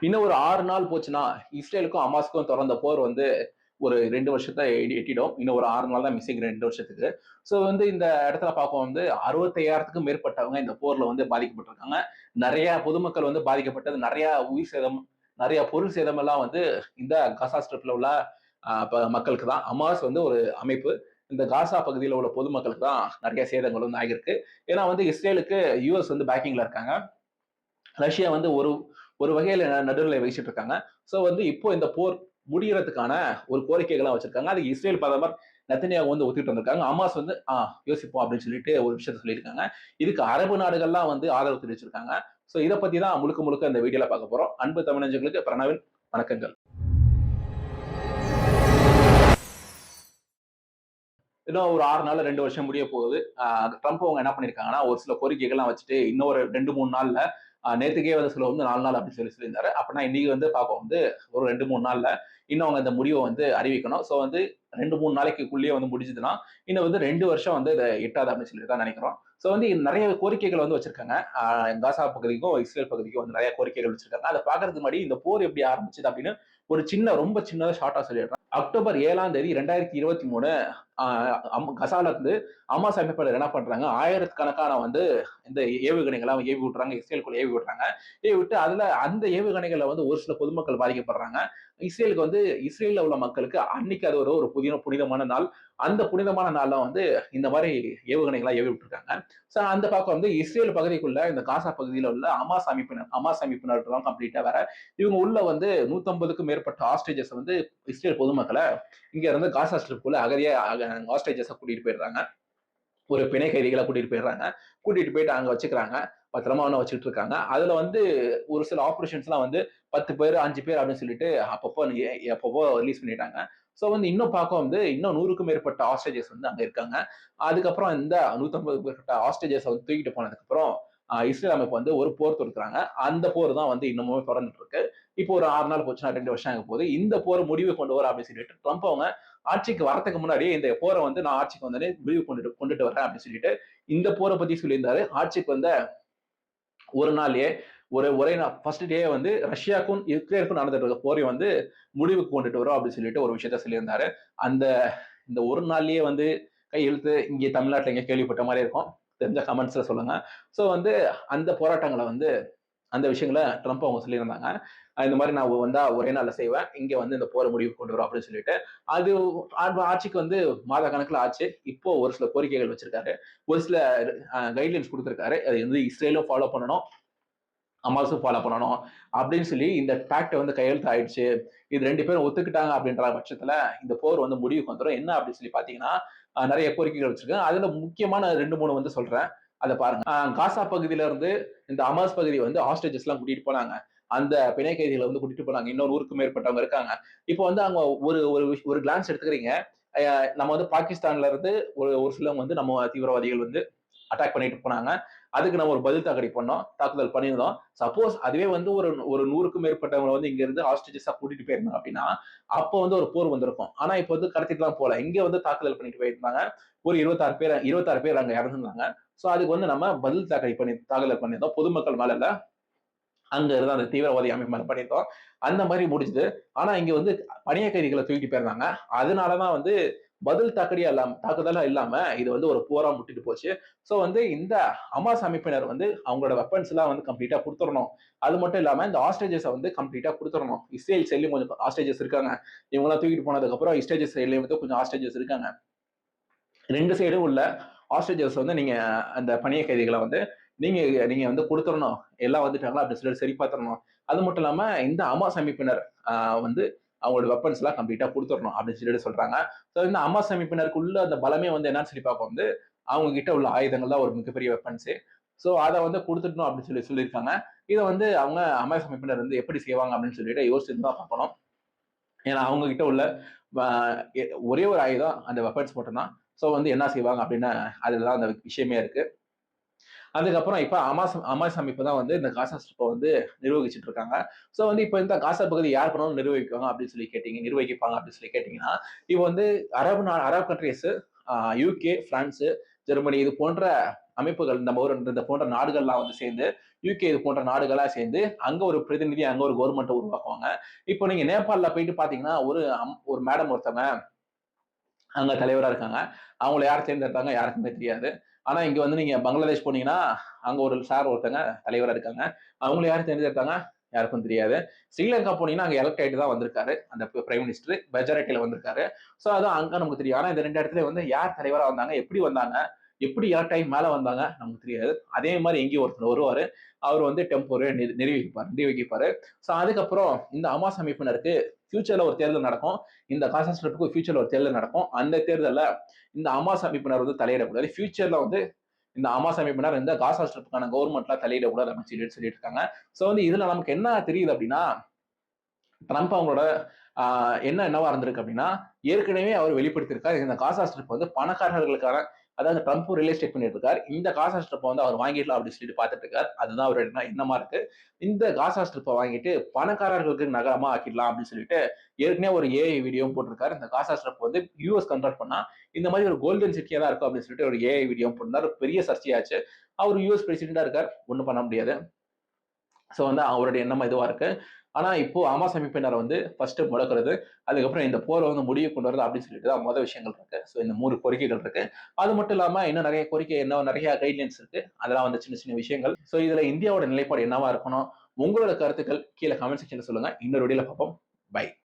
இன்னும் ஒரு 6 நாள் போச்சுன்னா, இஸ்ரேலுக்கும் ஹமாஸ்க்கும் தொடர்ந்த போர் வந்து ஒரு 2 வருஷத்த எட்டிடும். இன்னும் ஒரு 6 நாள் தான் மிஸ்ஸிங் 2 வருஷத்துக்கு. ஸோ வந்து இந்த இடத்துல பார்ப்போம் வந்து 65,000த்துக்கும் மேற்பட்டவங்க இந்த போர்ல வந்து பாதிக்கப்பட்டிருக்காங்க. நெறைய பொதுமக்கள் வந்து பாதிக்கப்பட்டது. நெறைய உயிர் சேதம், நெறைய பொருள் சேதம் எல்லாம் வந்து இந்த காசா ஸ்ட்ரிப்ல உள்ள மக்களுக்கு தான். ஹமாஸ் வந்து ஒரு அமைப்பு. இந்த காசா பகுதியில உள்ள பொதுமக்களுக்கு தான் நெறைய சேதங்கள் வந்து ஆகியிருக்கு. ஏன்னா வந்து இஸ்ரேலுக்கு யுஎஸ் வந்து பேக்கிங்ல இருக்காங்க. ரஷ்யா வந்து ஒரு ஒரு வகையில நடுநிலை வகிச்சுட்டு இருக்காங்க. சோ வந்து இப்போ இந்த போர் முடியறதுக்கான ஒரு கோரிக்கைகளா வச்சிருக்காங்க. அதுக்கு இஸ்ரேல் பிரதமர் நெத்தன்யாகு வந்து ஒத்துக்கிட்டு வந்திருக்காங்க. ஹமாஸ் வந்து யோசிப்போம் அப்படின்னு சொல்லிட்டு ஒரு விஷயத்த சொல்லியிருக்காங்க. இதுக்கு அரபு நாடுகள்லாம் வந்து ஆதரவு தெரிவிச்சிருக்காங்க. சோ இத பத்தி தான் முழுக்க முழுக்க இந்த வீடியோல பார்க்க போறோம். அன்பு தமிழஞ்சங்களுக்கு பிரணவின் வணக்கங்கள். இன்னும் ஒரு 6 நாள்ல 2 வருஷம் முடிய போகுது. ட்ரம்ப் அவங்க என்ன பண்ணியிருக்காங்கன்னா, ஒரு சில கோரிக்கைகள்லாம் வச்சுட்டு இன்னொரு 2, 3 நாள்ல நேத்துக்கே வந்து சில வந்து 4 நாள் அப்படின்னு சொல்லியிருந்தாரு. அப்பன்னா இன்னைக்கு வந்து பார்ப்போம் வந்து ஒரு 2, 3 நாள்ல இன்னும் அவங்க இந்த முடிவை வந்து அறிவிக்கணும். ஸோ வந்து 2, 3 நாளைக்குள்ளேயே வந்து முடிஞ்சதுன்னா, இன்னும் வந்து 2 வருஷம் வந்து இத எட்டாது அப்படின்னு சொல்லி தான் நினைக்கிறோம். ஸோ வந்து நெறைய கோரிக்கைகள் வந்து வச்சிருக்காங்க. காசா பகுதிக்கும், இஸ்ரேல் பகுதிக்கும் வந்து நெறைய கோரிக்கைகள் வச்சிருக்காங்க. அத பார்க்கறதுக்கு முன்னாடி இந்த போர் எப்படி ஆரம்பிச்சது அப்படின்னு ஒரு ரொம்ப சின்னதா ஷார்ட்டா சொல்லிடுறேன். அக்டோபர் 7ஆம் தேதி 2023 கசால இருந்து ஹமாஸ் அமைப்பினர் என்ன பண்றாங்க, ஆயிரக்கணக்கான வந்து இந்த ஏவுகணைகளை ஏவி விட்டுறாங்க. இஸ்ரேலுக்குள்ள ஏவி விடுறாங்க. ஏவி விட்டு அதுல அந்த ஏவுகணைகள்ல வந்து ஒரு சில பொதுமக்கள் பாதிக்கப்படுறாங்க. இஸ்ரேலுக்கு வந்து இஸ்ரேல்ல உள்ள மக்களுக்கு அன்னைக்கு அது ஒரு புனிதமான நாள். அந்த புனிதமான நாள்ல வந்து இந்த மாதிரி ஏவுகணைகளா ஏவி விட்டுருக்காங்க. சோ அந்த பக்கம் வந்து இஸ்ரேல் பகுதிக்குள்ள இந்த காசா பகுதியில உள்ள ஹமாஸ் அமைப்பினர் கம்ப்ளீட்டா வேற இவங்க உள்ள வந்து 150க்கும் மேற்பட்ட ஹாஸ்டேஜஸ் வந்து இஸ்ரேல் பொதுமக்களை இங்க இருந்து காசா ஸ்ட்ரிப்புக்குள்ள அகதியா ஹாஸ்டேஜஸா கூட்டிட்டு போயிடுறாங்க. ஒரு பிணை கைதிகளா கூட்டிட்டு போயிடுறாங்க. கூட்டிட்டு போயிட்டு அங்க வச்சுக்கிறாங்க. பத்திரமா வந்து வச்சுட்டு இருக்காங்க. அதுல வந்து ஒரு சில ஆப்பரேஷன்ஸ்லாம் வந்து 10 பேர், 5 பேர் அப்படின்னு சொல்லிட்டு அப்பப்போ ரிலீஸ் பண்ணிட்டாங்க. சோ வந்து இன்னும் பார்க்க வந்து இன்னும் 100க்கும் மேற்பட்ட ஹாஸ்டேஜஸ் வந்து அங்க இருக்காங்க. அதுக்கப்புறம் இந்த 150 மேற்பட்ட ஹாஸ்டேஜஸ வந்து தூக்கிட்டு போனதுக்கு அப்புறம் இஸ்ரேல் அமைப்பு வந்து ஒரு போர் தொடுக்குறாங்க. அந்த போர் தான் வந்து இன்னமும் தொடர்ந்துட்டு இருக்கு. இப்போ ஒரு 6 நாள் போச்சுன்னா 2 வருஷம் ஆக போகுது. இந்த போர் முடிவு கொண்டு வர அப்படின்னு சொல்லிட்டு ட்ரம்ப் அவங்க ஆட்சிக்கு வரதுக்கு முன்னாடி இந்த போரை வந்து நான் ஆட்சிக்கு வந்தோடனே முடிவு கொண்டுட்டு வரேன் அப்படின்னு சொல்லிட்டு இந்த போரை பத்தி சொல்லியிருந்தாரு. ஆட்சிக்கு வந்த ஒரு நாள்லயே ஒரே நாள் ஃபர்ஸ்ட் டே வந்து ரஷ்யாவுக்கும் யுக்ரைனுக்கும் நடந்துட்டு இருக்க போரை வந்து முடிவுக்கு கொண்டுட்டு வரும் அப்படின்னு சொல்லிட்டு ஒரு விஷயத்த சொல்லியிருந்தாரு. அந்த இந்த ஒரு நாள்லயே வந்து கையெழுத்து இங்கே தமிழ்நாட்டுல எங்க கேள்விப்பட்ட மாதிரி இருக்கும். தெரிஞ்ச கமெண்ட்ஸ்ல சொல்லுங்க. சோ வந்து அந்த போராட்டங்களை வந்து அந்த விஷயங்கள ட்ரம்ப் அவங்க சொல்லியிருந்தாங்க. இந்த மாதிரி நான் வந்தா ஒரே நாள்ல செய்வேன். இங்க வந்து இந்த போரை முடிவுக்கு கொண்டு வரும் அப்படின்னு சொல்லிட்டு. அது ஆட்சிக்கு வந்து மாத கணக்குல ஆச்சு. இப்போ ஒரு சில கோரிக்கைகள் வச்சிருக்காரு. ஒரு சில கைட்லைன்ஸ் குடுத்திருக்காரு. அது வந்து இஸ்ரேலும் ஃபாலோ பண்ணணும். ஹமாஸும் ஃபாலோ பண்ணணும். அப்படின்னு சொல்லி இந்த பேக்ட் வந்து கையெழுத்து ஆயிடுச்சு. இது 2 பேரும் ஒத்துக்கிட்டாங்க அப்படின்ற பட்சத்துல இந்த போர் வந்து முடிவுக்கு வந்துரும். என்ன அப்படின்னு சொல்லி பார்த்தீங்கன்னா, நெறைய கோரிக்கைகள் வச்சிருக்காங்க. அதுல முக்கியமான 2, 3 வந்து சொல்றேன். அத பாருங்க. காசா பகுதியில இருந்து இந்த ஹமாஸ் பகுதி வந்து ஹாஸ்டேஜஸ்லாம் கூட்டிட்டு போனாங்க. அந்த பிணை கைதிகள வந்து கூட்டிட்டு போனாங்க. இன்னும் 100க்கும் மேற்பட்டவங்க இருக்காங்க. இப்போ வந்து அங்க ஒரு ஒரு ஒரு கிளான்ஸ் எடுத்துக்கிறீங்க. நம்ம வந்து பாகிஸ்தான்ல இருந்து ஒரு சிலவங்க வந்து நம்ம தீவிரவாதிகள் வந்து அட்டாக் பண்ணிட்டு போனாங்க. அதுக்கு நம்ம ஒரு பதில் தாக்குதல் பண்ணியிருந்தோம். சப்போஸ் அதுவே வந்து ஒரு 100க்கும் மேற்பட்டவங்கள வந்து இங்க இருந்து ஹாஸ்டேஜஸா கூட்டிட்டு போயிருந்தாங்க அப்படின்னா, அப்போ வந்து ஒரு போர் வந்திருக்கும். ஆனா இப்ப வந்து கடத்திட்டுலாம் போல. இங்க வந்து தாக்குதல் பண்ணிட்டு போயிருந்தாங்க. ஒரு 26 பேர் அங்க இறந்திருந்தாங்க. சோ அதுக்கு வந்து நம்ம பதில் தாக்குதல் பண்ணியிருந்தோம். பொதுமக்கள் மேல இல்ல. அங்க இருந்த அந்த தீவிரவாதி அமைப்பு மேல பண்ணியிருந்தோம். அந்த மாதிரி முடிஞ்சது. ஆனா இங்க வந்து பணைய கைதிகள தூக்கிட்டு போயிருந்தாங்க. அதனாலதான் வந்து தாக்குதலா இல்லாம இது வந்து ஒரு போரா முட்டிட்டு போச்சு. சோ வந்து இந்த ஹமாஸ் அமைப்பினர் வந்து அவங்களோட வெப்பன்ஸ் எல்லாம் வந்து கம்ப்ளீட்டா குடுத்துறணும். அது மட்டும் இல்லாம இந்த ஹாஸ்டேஜஸ வந்து கம்ப்ளீட்டா குடுத்துறணும். இஸ்ரேல் சைட்லயும் கொஞ்சம் ஹாஸ்டேஜஸ் இருக்காங்க. இவங்கலாம் தூக்கிட்டு போனதுக்கு அப்புறம் இஸ்ரேல் சைட்லயும் வந்து கொஞ்சம் ஹாஸ்டேஜஸ் இருக்காங்க. 2 சைடும் உள்ள ஹாஸ்டேஜஸ் வந்து நீங்க அந்த பணைய கைதிகள வந்து நீங்க நீங்க வந்து குடுத்துறணும். எல்லாம் வந்துட்டாங்களா அப்படின்னு சொல்லிட்டு சரி பார்த்துறணும். அது மட்டும் இல்லாம இந்த ஹமாஸ் அமைப்பினர் வந்து அவங்களோட வெப்பன்ஸ் எல்லாம் கம்ப்ளீட்டா குடுத்துறணும் அப்படின்னு சொல்லிட்டு சொல்றாங்க. சோ இந்த ஹமாஸ் அமைப்பினருக்குள்ள அந்த பலமே வந்து என்னன்னு சொல்லி பார்ப்போம் வந்து அவங்க கிட்ட உள்ள ஆயுதங்கள் தான் ஒரு மிகப்பெரிய வெப்பன்ஸே. சோ அத வந்து குடுத்துடணும் அப்படின்னு சொல்லியிருக்காங்க. இத வந்து அவங்க ஹமாஸ் அமைப்பினர் வந்து எப்படி செய்வாங்க அப்படின்னு சொல்லிட்டு யோசிச்சு தான் பார்க்கணும். ஏன்னா அவங்க கிட்ட உள்ள அ ஒரே ஒரு ஆயுதம் அந்த வெப்பன்ஸ் மட்டும் தான். சோ வந்து என்ன செய்வாங்க அப்படின்னு அதுலதான் அந்த விஷயமே இருக்கு. அதுக்கப்புறம் இப்ப ஹமாஸ் அமைப்பு தான் வந்து இந்த காசா ஸ்ட்ரிப்ப வந்து நிர்வகிச்சுட்டு இருக்காங்க. சோ வந்து இப்ப இந்த காசா பகுதி யார் பண்ணாலும் நிர்வகிப்பாங்க அப்படின்னு சொல்லி நிர்வகிப்பாங்க அப்படின்னு சொல்லி கேட்டீங்கன்னா, இப்ப வந்து அரபு கண்ட்ரீஸ் யுகே, பிரான்ஸ், ஜெர்மனி இது போன்ற அமைப்புகள் இந்த போன்ற நாடுகள்லாம் வந்து சேர்ந்து யூகே இது போன்ற நாடுகளா சேர்ந்து அங்க ஒரு பிரதிநிதி அங்க ஒரு கவர்மெண்ட் உருவாக்குவாங்க. இப்போ நீங்க நேபாளல போயிட்டு பாத்தீங்கன்னா ஒரு மேடம் ஒருத்தவங்க அங்க தலைவரா இருக்காங்க. அவங்கள யார் தேர்ந்தெடுத்தாங்க யாருக்குமே தெரியாது. ஆனா இங்க வந்து நீங்க பங்களாதேஷ் போனீங்கன்னா, அங்க ஒரு சார் ஒருத்தங்க தலைவரா இருக்காங்க. அவங்கள யார் தேர்ந்தெடுத்தாங்க யாருக்கும் தெரியாது. ஸ்ரீலங்கா போனீங்கன்னா, அங்க எலக்ட் ஆயிட்டு தான் வந்திருக்காரு. அந்த பிரைம் மினிஸ்டர் மெஜாரிட்டில வந்திருக்காரு. சோ அதான் அங்க நமக்கு தெரியும். ஆனா இந்த 2 இடத்துலயும் வந்து யார் தலைவரா வந்தாங்க? எப்படி வந்தாங்க? எப்படி எலக்ட் ஆகி மேல வந்தாங்க? நமக்கு தெரியாது. அதே மாரி எங்கேயும் ஒருத்தர் வருவாரு. அவர் வந்து டெம்போரரியா நிறுவிப்பாரு. சோ அதுக்கப்புறம் இந்த ஹமாஸ் அமைப்பினருக்கு ஃபியூச்சர்ல ஒரு தேர்தல் நடக்கும். இந்த காசா ஸ்ட்ரிப்புக்கு ஃபியூச்சர்ல ஒரு தேர்தல் நடக்கும். அந்த தேர்தல்ல இந்த ஹமாஸ் அமைப்பினர் வந்து தலையிடக்கூடாது. ஃபியூச்சர்ல வந்து இந்த ஹமாஸ் அமைப்பினர் இந்த காசா ஸ்ட்ரிப்புக்கான கவர்மெண்ட்லாம் தலையிடக்கூடாது அப்படின்னு சொல்லிட்டு இருக்காங்க. சோ வந்து இதுல நமக்கு என்ன தெரியுது அப்படின்னா, ட்ரம்ப் அவங்களோட என்னவா இருந்திருக்கு அப்படின்னா, ஏற்கனவே அவர் வெளிப்படுத்தியிருக்காரு. இந்த காசா ஸ்ட்ரிப் வந்து பணக்காரர்களுக்கான அதாவது ட்ரம்ப் ரியல் எஸ்டேட் பண்ணிட்டு இருக்காரு. இந்த காசா ஸ்ட்ரிப்ப வந்து அவர் வாங்கிடலாம் அப்படின்னு சொல்லிட்டு பார்த்துட்டு இருக்காரு. அதுதான் அவரோட எண்ணமா இருக்கு. இந்த காசா ஸ்ட்ரிப்ப வாங்கிட்டு பணக்காரர்களுக்கு நகரமா ஆக்கிடலாம் அப்படின்னு சொல்லிட்டு ஏற்கனவே ஒரு ஏஐ வீடியோவும் போட்டிருக்காரு. இந்த காசா ஸ்ட்ரிப் வந்து யுஎஸ் கன்வெர்ட் பண்ணா இந்த மாதிரி ஒரு கோல்டன் சிட்டியா தான் இருக்கும் அப்படின்னு சொல்லிட்டு ஒரு ஏஐ வீடியோ போட்டிருந்தாரு. பெரிய சர்ச்சையாச்சு. அவர் யுஎஸ் பிரசிடென்டா இருக்கார். ஒண்ணும் பண்ண முடியாது. சோ வந்து அவருடைய எண்ணம் இதுவா இருக்கு. ஆனா இப்போ ஹமாஸ் அமைப்பினர் வந்து ஃபர்ஸ்ட் முடக்குறது, அதுக்கப்புறம் இந்த போரை வந்து முடிவுக்கு கொண்டு வரது அப்படின்னு சொல்லிட்டு தான் விஷயங்கள் இருக்கு. சோ இந்த 3 கோரிக்கைகள் இருக்கு. அது மட்டும் இல்லாம இன்னும் நிறைய கைட்லைன்ஸ் இருக்கு. அதெல்லாம் வந்து சின்ன சின்ன விஷயங்கள். சோ இதுல இந்தியாவோட நிலைப்பாடு என்னவா இருக்கணும்? உங்களோட கருத்துக்கள் கீழ கமெண்ட் செக்ஷன்ல சொல்லுங்க. இன்னொரு வீடியோல பார்ப்போம். பை.